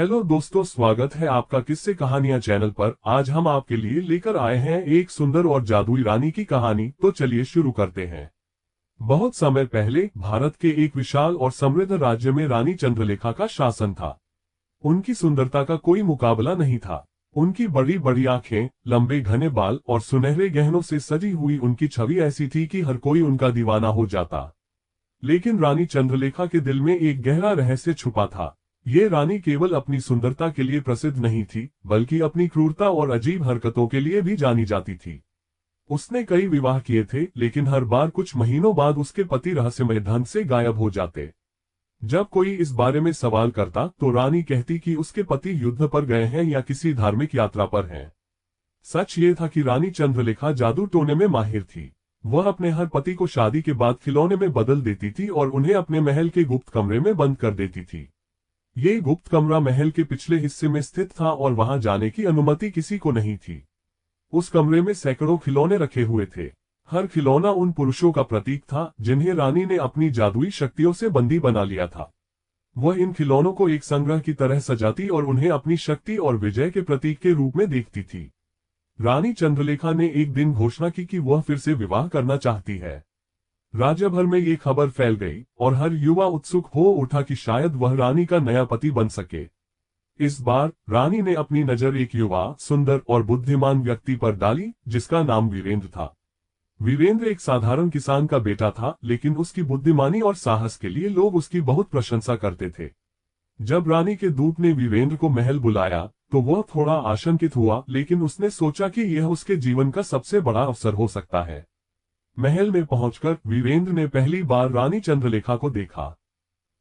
Hello दोस्तों, स्वागत है आपका किस्से कहानियां चैनल पर। आज हम आपके लिए लेकर आए हैं एक सुंदर और जादुई रानी की कहानी। तो चलिए शुरू करते हैं। बहुत समय पहले भारत के एक विशाल और समृद्ध राज्य में रानी चंद्रलेखा का शासन था। उनकी सुंदरता का कोई मुकाबला नहीं था। उनकी बड़ी बड़ी आंखें, लंबे घने बाल और सुनहरे गहनों से सजी हुई उनकी छवि ऐसी थी कि हर कोई उनका दीवाना हो जाता। लेकिन रानी चंद्रलेखा के दिल में एक गहरा रहस्य छुपा था। ये रानी केवल अपनी सुंदरता के लिए प्रसिद्ध नहीं थी, बल्कि अपनी क्रूरता और अजीब हरकतों के लिए भी जानी जाती थी। उसने कई विवाह किए थे, लेकिन हर बार कुछ महीनों बाद उसके पति रहस्यमय ढंग से गायब हो जाते। जब कोई इस बारे में सवाल करता तो रानी कहती कि उसके पति युद्ध पर गए हैं या किसी धार्मिक यात्रा पर हैं। सच ये था कि रानी चंद्रलेखा जादू टोने में माहिर थी। वह अपने हर पति को शादी के बाद खिलौने में बदल देती थी और उन्हें अपने महल के गुप्त कमरे में बंद कर देती थी। ये गुप्त कमरा महल के पिछले हिस्से में स्थित था और वहां जाने की अनुमति किसी को नहीं थी। उस कमरे में सैकड़ों खिलौने रखे हुए थे। हर खिलौना उन पुरुषों का प्रतीक था जिन्हें रानी ने अपनी जादुई शक्तियों से बंदी बना लिया था। वह इन खिलौनों को एक संग्रह की तरह सजाती और उन्हें अपनी शक्ति और विजय के प्रतीक के रूप में देखती थी। रानी चंद्रलेखा ने एक दिन घोषणा की कि वह फिर से विवाह करना चाहती है। राज्य भर में ये खबर फैल गई और हर युवा उत्सुक हो उठा कि शायद वह रानी का नया पति बन सके। इस बार रानी ने अपनी नजर एक युवा, सुंदर और बुद्धिमान व्यक्ति पर डाली जिसका नाम वीरेंद्र था। वीरेंद्र एक साधारण किसान का बेटा था, लेकिन उसकी बुद्धिमानी और साहस के लिए लोग उसकी बहुत प्रशंसा करते थे। जब रानी के दूत ने वीरेंद्र को महल बुलाया तो वह थोड़ा आशंकित हुआ, लेकिन उसने सोचा कि यह उसके जीवन का सबसे बड़ा अवसर हो सकता है। महल में पहुंचकर वीरेंद्र ने पहली बार रानी चंद्रलेखा को देखा।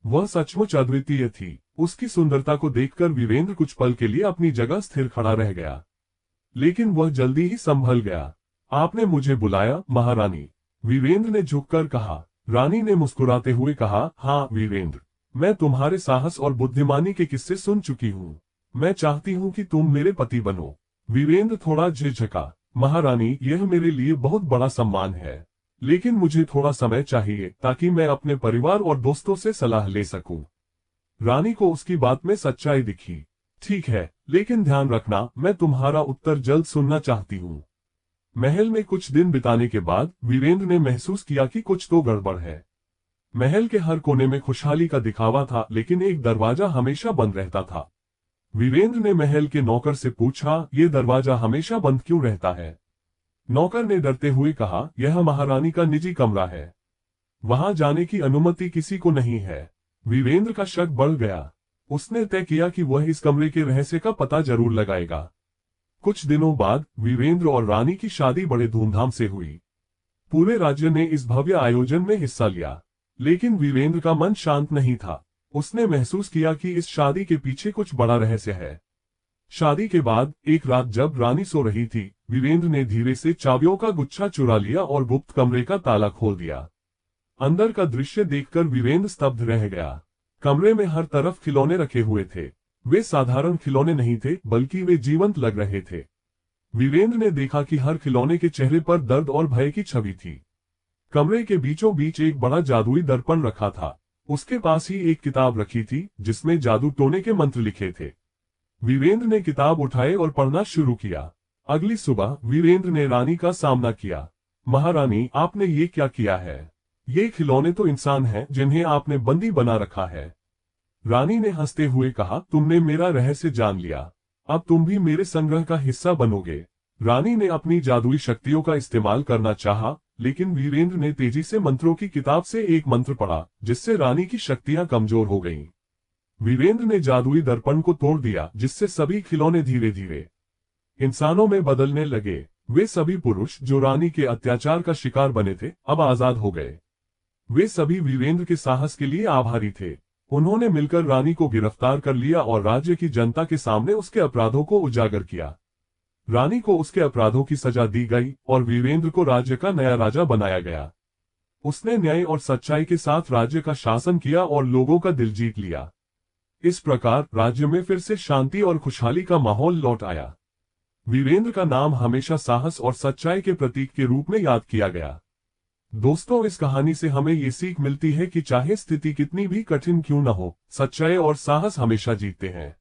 वह सचमुच अद्वितीय थी। उसकी सुंदरता को देखकर वीरेंद्र कुछ पल के लिए अपनी जगह स्थिर खड़ा रह गया, लेकिन वह जल्दी ही संभल गया। आपने मुझे बुलाया महारानी? वीरेंद्र ने झुककर कहा। रानी ने मुस्कुराते हुए कहा, हाँ वीरेंद्र, मैं तुम्हारे साहस और बुद्धिमानी के किस्से सुन चुकी हूँ। मैं चाहती हूँ कि तुम मेरे पति बनो। वीरेंद्र थोड़ा झिझका। महारानी, यह मेरे लिए बहुत बड़ा सम्मान है, लेकिन मुझे थोड़ा समय चाहिए ताकि मैं अपने परिवार और दोस्तों से सलाह ले सकूं। रानी को उसकी बात में सच्चाई दिखी। ठीक है, लेकिन ध्यान रखना, मैं तुम्हारा उत्तर जल्द सुनना चाहती हूँ। महल में कुछ दिन बिताने के बाद वीरेंद्र ने महसूस किया कि कुछ तो गड़बड़ है। महल के हर कोने में खुशहाली का दिखावा था, लेकिन एक दरवाजा हमेशा बंद रहता था। वीरेंद्र ने महल के नौकर से पूछा, ये दरवाजा हमेशा बंद क्यों रहता है? नौकर ने डरते हुए कहा, यह महारानी का निजी कमरा है, वहां जाने की अनुमति किसी को नहीं है। वीरेंद्र का शक बढ़ गया। उसने तय किया कि वह इस कमरे के रहस्य का पता जरूर लगाएगा। कुछ दिनों बाद वीरेंद्र और रानी की शादी बड़े धूमधाम से हुई। पूरे राज्य ने इस भव्य आयोजन में हिस्सा लिया, लेकिन वीरेंद्र का मन शांत नहीं था। उसने महसूस किया कि इस शादी के पीछे कुछ बड़ा रहस्य है। शादी के बाद एक रात जब रानी सो रही थी, वीरेंद्र ने धीरे से चाबियों का गुच्छा चुरा लिया और गुप्त कमरे का ताला खोल दिया। अंदर का दृश्य देखकर वीरेंद्र स्तब्ध रह गया। कमरे में हर तरफ खिलौने रखे हुए थे। वे साधारण खिलौने नहीं थे, बल्कि वे जीवंत लग रहे थे। वीरेंद्र ने देखा कि हर खिलौने के चेहरे पर दर्द और भय की छवि थी। कमरे के बीचों बीच एक बड़ा जादुई दर्पण रखा था। उसके पास ही एक किताब रखी थी जिसमें जादू टोने के मंत्र लिखे थे। वीरेंद्र ने किताब उठाए और पढ़ना शुरू किया। अगली सुबह वीरेंद्र ने रानी का सामना किया। महारानी, आपने ये क्या किया है? ये खिलौने तो इंसान हैं जिन्हें आपने बंदी बना रखा है। रानी ने हंसते हुए कहा, तुमने मेरा रहस्य जान लिया, अब तुम भी मेरे संग्रह का हिस्सा बनोगे। रानी ने अपनी जादुई शक्तियों का इस्तेमाल करना चाहा, लेकिन वीरेंद्र ने तेजी से मंत्रों की किताब से एक मंत्र पढ़ा, जिससे रानी की शक्तियां कमजोर हो गईं। वीरेंद्र ने जादुई दर्पण को तोड़ दिया, जिससे सभी खिलौने धीरे धीरे इंसानों में बदलने लगे। वे सभी पुरुष जो रानी के अत्याचार का शिकार बने थे, अब आजाद हो गए। वे सभी वीरेंद्र के साहस के लिए आभारी थे। उन्होंने मिलकर रानी को गिरफ्तार कर लिया और राज्य की जनता के सामने उसके अपराधों को उजागर किया। रानी को उसके अपराधों की सजा दी गई और वीरेंद्र को राज्य का नया राजा बनाया गया। उसने न्याय और सच्चाई के साथ राज्य का शासन किया और लोगों का दिल जीत लिया। इस प्रकार राज्य में फिर से शांति और खुशहाली का माहौल लौट आया। वीरेंद्र का नाम हमेशा साहस और सच्चाई के प्रतीक के रूप में याद किया गया। दोस्तों, इस कहानी से हमें ये सीख मिलती है कि चाहे स्थिति कितनी भी कठिन क्यों न हो, सच्चाई और साहस हमेशा जीतते हैं।